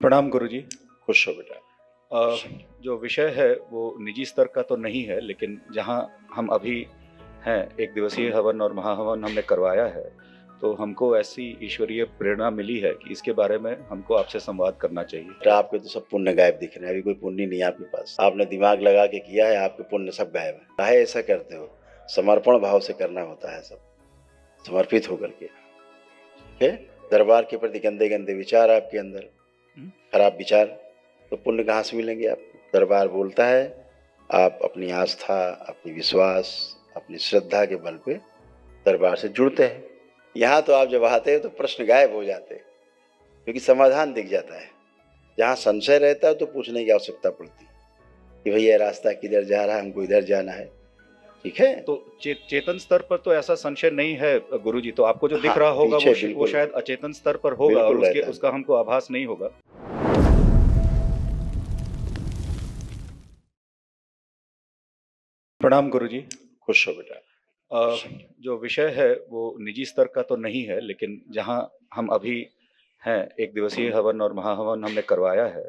प्रणाम गुरुजी। खुश हो बेटा। जो विषय है वो निजी स्तर का तो नहीं है, लेकिन जहाँ हम अभी हैं, एक दिवसीय हवन और महाहवन हमने करवाया है, तो हमको ऐसी ईश्वरीय प्रेरणा मिली है कि इसके बारे में हमको आपसे संवाद करना चाहिए। बेटा आपके तो सब पुण्य गायब दिख रहे हैं, अभी कोई पुण्य नहीं है आपके पास। आपने दिमाग लगा के किया है, आपके पुण्य सब गायब है। काहे ऐसा करते हो? समर्पण भाव से करना होता है, सब समर्पित होकर के। ठीक है? दरबार के प्रति गंदे गंदे विचार आपके अंदर, खराब विचार, तो पुण्य कहाँ से मिलेंगे आपको? दरबार बोलता है आप अपनी आस्था, अपनी विश्वास, अपनी श्रद्धा के बल पे दरबार से जुड़ते हैं। यहाँ तो आप जब आते हैं तो प्रश्न गायब हो जाते हैं, क्योंकि समाधान दिख जाता है। जहाँ संशय रहता है तो पूछने की आवश्यकता पड़ती है कि भैया रास्ता किधर जा रहा है, हमको इधर जाना है। ठीक है? तो चेतन स्तर पर तो ऐसा संशय नहीं है गुरुजी, तो आपको जो दिख हाँ, रहा होगा पीछे वो बिल्कुल शायद अचेतन स्तर पर होगा और बिल्कुल रहता है। उसका हमको आभास नहीं होगा। प्रणाम गुरुजी। खुश हो बेटा। जो विषय है वो निजी स्तर का तो नहीं है, लेकिन जहाँ हम अभी हैं, एक दिवसीय हवन और महाहवन हमने करवाया है,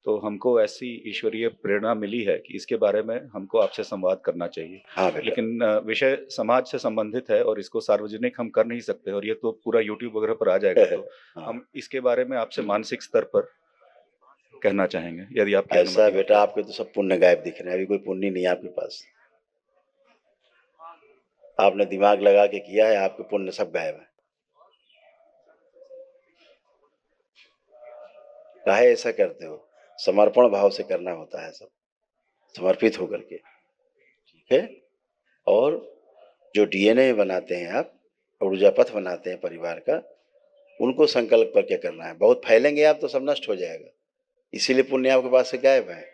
तो हमको ऐसी ईश्वरीय प्रेरणा मिली है कि इसके बारे में हमको आपसे संवाद करना चाहिए। हाँ बेटा। लेकिन विषय समाज से संबंधित है और इसको सार्वजनिक हम कर नहीं सकते, और ये तो पूरा यूट्यूब वगैरह पर आ जाएगा, तो हाँ। हम इसके बारे में आपसे मानसिक स्तर पर कहना चाहेंगे, यदि आपकी ऐसा अनुमति हो बेटा तो। आपके तो सब पुण्य गायब दिख रहे हैं, अभी कोई पुण्य नहीं है आपके पास। आपने दिमाग लगा के किया है, आपके पुण्य सब गायब है। काहे ऐसा करते हो? समर्पण भाव से करना होता है, सब समर्पित होकर के। ठीक है? और जो डीएनए बनाते हैं आप, ऊर्जा पथ बनाते हैं परिवार का, उनको संकल्प करके करना है। बहुत फैलेंगे आप तो सब नष्ट हो जाएगा, इसीलिए पुण्य आपके पास से गायब है।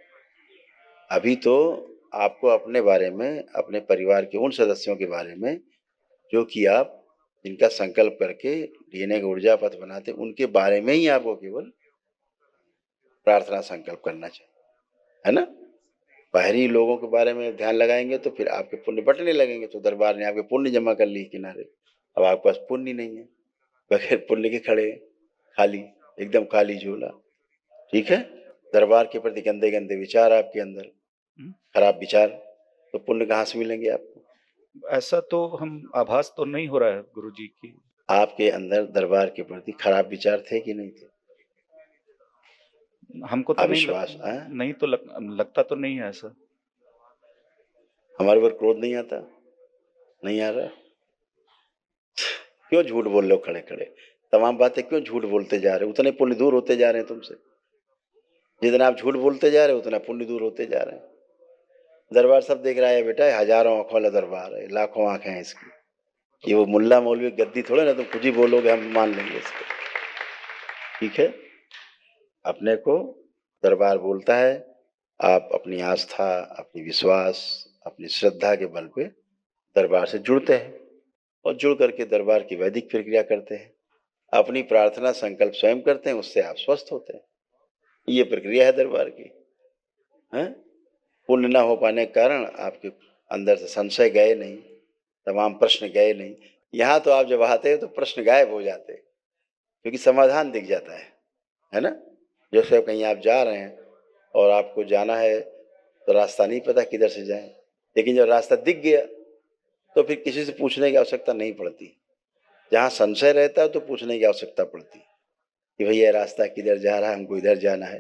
अभी तो आपको अपने बारे में, अपने परिवार के उन सदस्यों के बारे में जो कि आप जिनका संकल्प करके डीएनए का ऊर्जा पथ बनाते, उनके बारे में ही आपको केवल प्रार्थना संकल्प करना चाहिए, है ना? बाहरी लोगों के बारे में ध्यान लगाएंगे तो फिर आपके पुण्य बटने लगेंगे, तो दरबार ने आपके पुण्य जमा कर ली किनारे। अब आपके पास पुण्य नहीं है, बगैर पुण्य के खड़े, खाली, एकदम खाली झोला। ठीक है? दरबार के प्रति गंदे गंदे विचार आपके अंदर, खराब विचार, तो पुण्य कहाँ से मिलेंगे आपको? ऐसा तो हम आभास तो नहीं हो रहा है गुरुजी की। आपके अंदर दरबार के प्रति खराब विचार थे कि नहीं थे? हमको तो अविश्वास नहीं तो लगता तो नहीं है ऐसा। हमारे ऊपर क्रोध नहीं आता? नहीं आ रहा? क्यों झूठ बोल रहे हो खड़े खड़े? तमाम बातें क्यों झूठ बोलते जा रहे हो? उतने पुण्य दूर होते जा रहे हैं तुमसे। जितना आप झूठ बोलते जा रहे हो उतना पुण्य दूर होते जा रहे हैं। दरबार सब देख रहा है बेटा, हजारों आंखों वाला दरबार है, लाखों आंखें हैं इसकी। ये वो मुल्ला मौलवी गद्दी थोड़े ना, तुम कुछ ही बोलोगे हम मान लेंगे इसको। ठीक है? अपने को दरबार बोलता है आप अपनी आस्था, अपनी विश्वास, अपनी श्रद्धा के बल पे दरबार से जुड़ते हैं, और जुड़ करके दरबार की वैदिक प्रक्रिया करते हैं, अपनी प्रार्थना संकल्प स्वयं करते हैं, उससे आप स्वस्थ होते हैं। ये प्रक्रिया है दरबार की। हैं? पुण्य न हो पाने के कारण आपके अंदर से संशय गए नहीं, तमाम प्रश्न गए नहीं। यहाँ तो आप जब आते हैं तो प्रश्न गायब हो जाते हैं, क्योंकि समाधान दिख जाता है ना? जैसे कहीं आप जा रहे हैं और आपको जाना है तो रास्ता नहीं पता किधर से जाएं, लेकिन जब रास्ता दिख गया तो फिर किसी से पूछने की आवश्यकता नहीं पड़ती। जहाँ संशय रहता है तो पूछने की आवश्यकता पड़ती कि भैया रास्ता किधर जा रहा है, हमको इधर जाना है।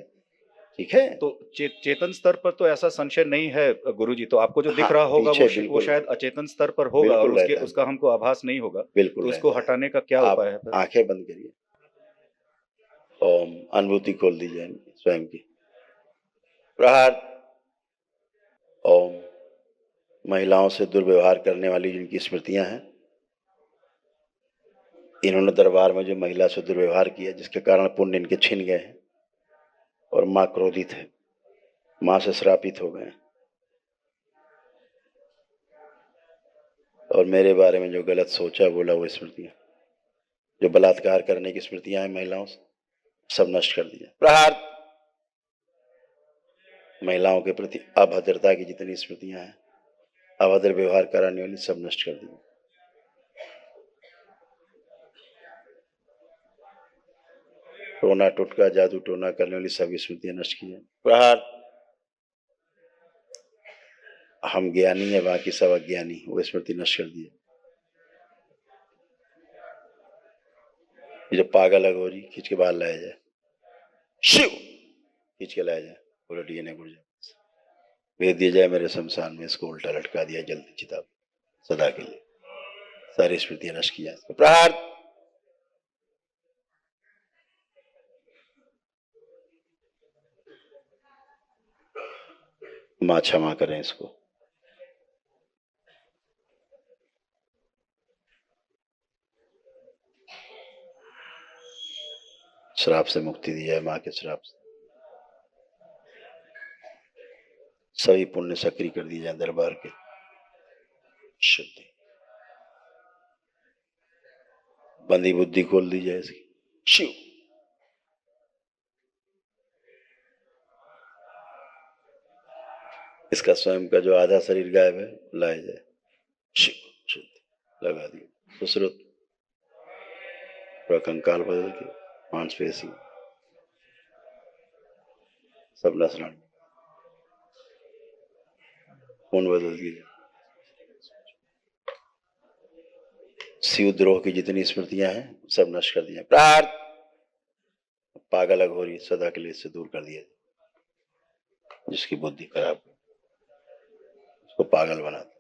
ठीक है? तो चेतन स्तर पर तो ऐसा संशय नहीं है गुरुजी, तो आपको जो दिख हाँ, रहा होगा पीछे वो बिल्कुल शायद अचेतन स्तर पर होगा और बिल्कुल रहता है। उसका हमको आभास नहीं होगा। बिल्कुल तो इसको रहता है। हटाने का क्या आप उपाय है फिर? आंखें बंद करिए, ओम, अनुभूति खोल दीजिए स्वयं की। प्रहार। ओम। महिलाओं से दुर्व्यवहार करने वाली जिनकी स्मृतियां हैं, इन्होंने दरबार में जो महिला से दुर्व्यवहार किया जिसके कारण पुण्य इनके छिन गए हैं, और माँ क्रोधित है, माँ से श्रापित हो गए, और मेरे बारे में जो गलत सोचा बोला वो स्मृतियां, जो बलात्कार करने की स्मृतियां हैं महिलाओं से, सब नष्ट कर दिया। प्रहार। महिलाओं के प्रति अभद्रता की जितनी स्मृतियां हैं, अभद्र व्यवहार कराने वाली, सब नष्ट कर दी। टोना टोटका जादू टोना करने वाली सभी स्मृतियां नष्ट की जाए। प्रहार। हम ज्ञानी है, बाकी सब अज्ञानी, वो स्मृति नष्ट कर दिए। ये जो पागल अघोरी खींच के बाहर लाया जाए, शिव खींच के लाया जाए, उलट ये नहीं जाए, भेज दिया जाए मेरे शमशान में, इसको उल्टा लटका दिया जल्दी चिता सदा के लिए, सारी स्मृतियां नष्ट की जाए। प्रहार। मां क्षमा करें इसको। श्राप से मुक्ति दी जाए, मां के श्राप से। सभी पुण्य सक्रिय कर दिए जाए दरबार के, शुद्धि, बंदी बुद्धि खोल दी जाए इसकी, शिव। इसका स्वयं का जो आधा शरीर गायब है लाया जाए, शिव, शुद्धि लगा दिए। सुश्रुत कंकाल बदल के मांसपेशी सब नसना, खून बदल दिए। शिवद्रोह की जितनी स्मृतियां हैं सब नष्ट कर दिए। प्रार्थ। पागल अघोरी सदा के लिए इससे दूर कर दिया, जिसकी बुद्धि खराब उसको पागल बनाता।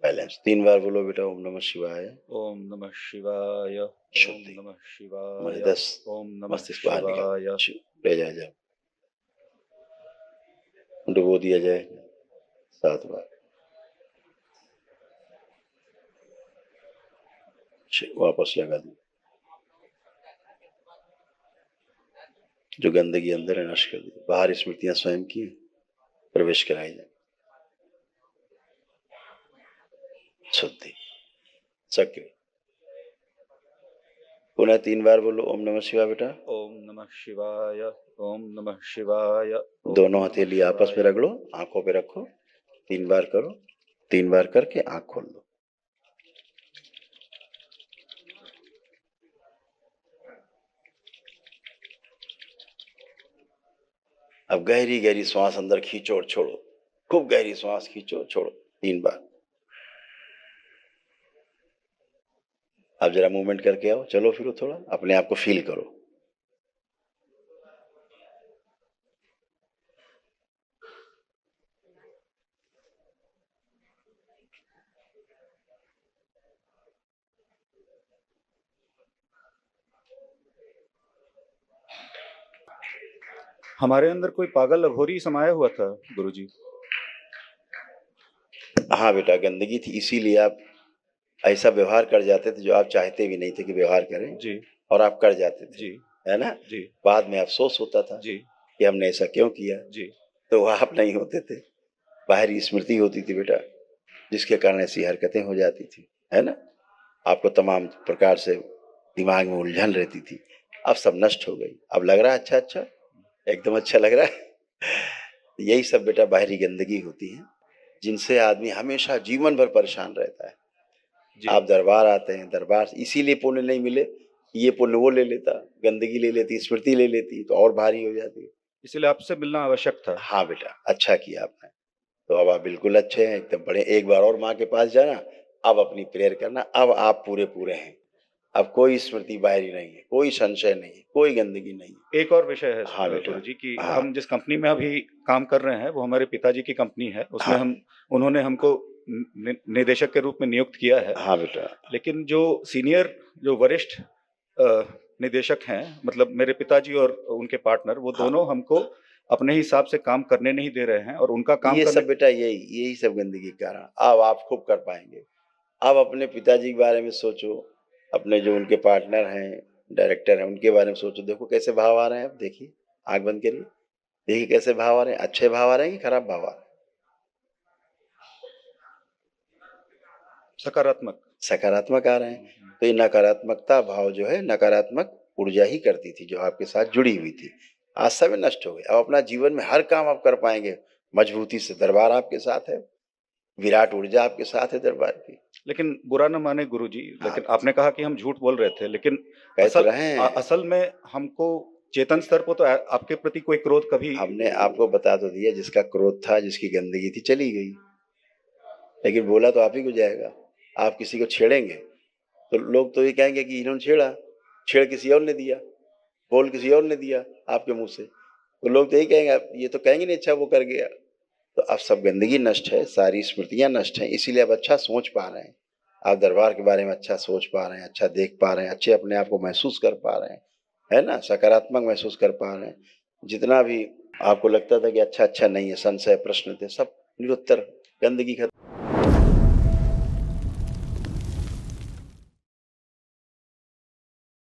बैलेंस 3 बार बोलो बेटा, ओम नमः शिवाय, ओम नमः शिवाय, ओम नमः शिवाय, 10 ओम नमः मस्तिष्क बाहर शिवाय, निकाल, ले जाया जाए, डुबो दिया जाए 7 बार, वापस लगा दी। जो गंदगी अंदर है नष्ट कर दी, बाहर स्मृतियां स्वयं की प्रवेश कराई जाए, शुद्धि सक्रिय। पुनः 3 बार बोलो ओम नमः शिवाय बेटा, ओम नमः शिवाय, ओम नमः शिवाय। दोनों हथेली आपस में रगड़ो, आंखों पे रखो, 3 बार करो, 3 बार करके आंख खोल दो। अब गहरी गहरी श्वास अंदर खींचो और छोड़ो, खूब गहरी श्वास खींचो छोड़ो 3 बार। अब जरा मूवमेंट करके आओ, चलो फिरो, थोड़ा अपने आप को फील करो। हमारे अंदर कोई पागल अघोरी समाया हुआ था गुरुजी। हाँ बेटा, गंदगी थी, इसीलिए आप ऐसा व्यवहार कर जाते थे जो आप चाहते भी नहीं थे कि व्यवहार करें जी, और आप कर जाते थे जी, है ना जी, बाद में अफसोस होता था जी, कि हमने ऐसा क्यों किया। जी, तो आप नहीं होते थे, बाहरी स्मृति होती थी बेटा, जिसके कारण ऐसी हरकतें हो जाती थी, है ना। आपको तमाम प्रकार से दिमाग में उलझन रहती थी, अब सब नष्ट हो गई। अब लग रहा है अच्छा, अच्छा एकदम अच्छा लग रहा है। यही सब बेटा बाहरी गंदगी होती है, जिनसे आदमी हमेशा जीवन भर परेशान रहता है। जी। आप दरबार आते हैं, दरबार इसीलिए पुण्य नहीं मिले, ये पुण्य वो ले लेता, गंदगी ले लेती, स्मृति ले लेती तो और भारी हो जाती। इसलिए आपसे मिलना आवश्यक था। हाँ बेटा, अच्छा किया आपने। तो अब आप बिल्कुल अच्छे हैं, एकदम बड़े। एक बार और माँ के पास जाना, अब अपनी प्रेयर करना, अब आप पूरे पूरे हैं। अब कोई स्मृति बाहरी नहीं है, कोई संशय नहीं है, कोई गंदगी नहीं है। एक और विषय है हाँ बेटा, गुरुजी कि हाँ। हम जिस कंपनी में अभी काम कर रहे हैं वो हमारे पिताजी की कंपनी है। उसमें हाँ। उन्होंने हमको निदेशक के रूप में नियुक्त किया है। हाँ बेटा। लेकिन जो सीनियर, जो वरिष्ठ निदेशक हैं, मतलब मेरे पिताजी और उनके पार्टनर, वो हाँ। दोनों हमको अपने हिसाब से काम करने नहीं दे रहे हैं और उनका काम ये करने सब बेटा यही सब गंदगी के कारण। अब आप खूब कर पाएंगे। आप अपने पिताजी के बारे में सोचो, अपने जो उनके पार्टनर हैं, डायरेक्टर हैं, उनके बारे में सोचो। देखो कैसे भाव आ रहे हैं, आप देखिए, आंख बंद करिए, देखिए कैसे भाव आ रहे हैं। अच्छे भाव आ रहे हैं कि खराब भाव आ रहे हैं? सकारात्मक, सकारात्मक आ रहे हैं। तो ये नकारात्मकता भाव जो है, नकारात्मक ऊर्जा ही करती थी जो आपके साथ जुड़ी हुई थी, आज सब नष्ट हो गए। अब अपना जीवन में हर काम आप कर पाएंगे मजबूती से। दरबार आपके साथ है, विराट ऊर्जा आपके साथ है दरबार की। लेकिन बुरा ना माने गुरुजी, हाँ, लेकिन आपने कहा कि हम झूठ बोल रहे थे, लेकिन कह तो असल रहे हैं। असल में हमको चेतन स्तर पर तो आपके प्रति कोई क्रोध कभी हमने आपको बता तो दिया, जिसका क्रोध था, जिसकी गंदगी थी, चली गई। लेकिन बोला तो आप ही को जाएगा। आप किसी को छेड़ेंगे तो लोग तो ये कहेंगे कि इन्होंने छेड़ा, छेड़ किसी और ने दिया, बोल किसी और ने दिया आपके मुंह से, तो लोग तो यही कहेंगे, आप ये तो कहेंगे नहीं अच्छा वो कर गया। तो अब सब गंदगी नष्ट है, सारी स्मृतियां नष्ट हैं, इसीलिए अब अच्छा सोच पा रहे हैं। आप दरबार के बारे में अच्छा सोच पा रहे हैं, अच्छा देख पा रहे हैं, अच्छे अपने आप को महसूस कर पा रहे हैं, है ना, सकारात्मक महसूस कर पा रहे हैं। जितना भी आपको लगता था कि अच्छा अच्छा नहीं है, संशय प्रश्न थे, सब निरुत्तर, गंदगी खत्म।